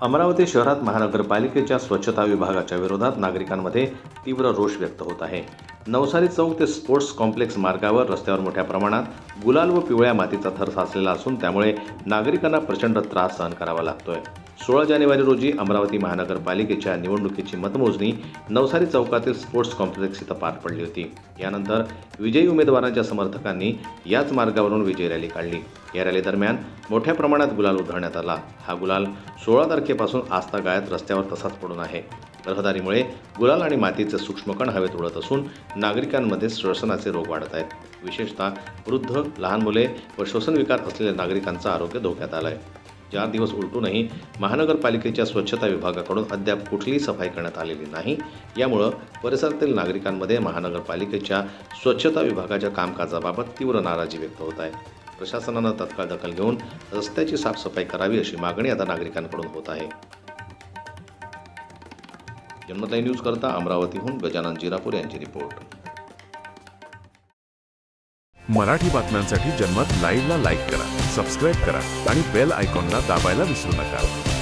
अमरावती शहरात महानगरपालिकेच्या स्वच्छता विभागाच्या विरोधात नागरिकांमध्ये तीव्र रोष व्यक्त होत आहे. नवसारी चौक ते स्पोर्ट्स कॉम्प्लेक्स मार्गावर रस्त्यावर मोठ्या प्रमाणात गुलाल व पिवळ्या मातीचा थर साचलेला असून त्यामुळे नागरिकांना प्रचंड त्रास सहन करावा लागतोय. 16 जानेवारी रोजी अमरावती महानगरपालिकेच्या निवडणुकीची मतमोजणी नवसारी चौकातील स्पोर्ट्स कॉम्प्लेक्स इथं पार पडली होती. यानंतर विजयी उमेदवारांच्या समर्थकांनी याच मार्गावरून विजय रॅली काढली. या रॅली दरम्यान मोठ्या प्रमाणात गुलाल उधळण्यात आला. हा गुलाल 16 तारखेपासून आजतागायत रस्त्यावर तसाच पडून आहे. रहदारीमुळे गुलाल आणि मातीचे सूक्ष्मकण हवेत उडत असून नागरिकांमध्ये श्वसनाचे रोग वाढत आहेत. विशेषतः वृद्ध, लहान मुले व श्वसनविकार असलेल्या नागरिकांचं आरोग्य धोक्यात आलं आहे. 4 दिवस उलटूनही महानगरपालिकेच्या स्वच्छता विभागाकडून अद्याप कुठलीही सफाई करण्यात आलेली नाही. यामुळं परिसरातील नागरिकांमध्ये महानगरपालिकेच्या स्वच्छता विभागाच्या कामकाजाबाबत तीव्र नाराजी व्यक्त होत आहे. प्रशासनानं तत्काळ दखल घेऊन रस्त्याची साफसफाई करावी अशी मागणी आता नागरिकांकडून होत आहे. जनमत लाईव्ह न्यूज करता अमरावतीहून गजानन जिरापूर यांची रिपोर्ट. मराठी बातम्यांसाठी जनमत लाईव्हला लाईक करा, सबस्क्राईब करा आणि बेल आयकॉनला दाबायला विसरू नका.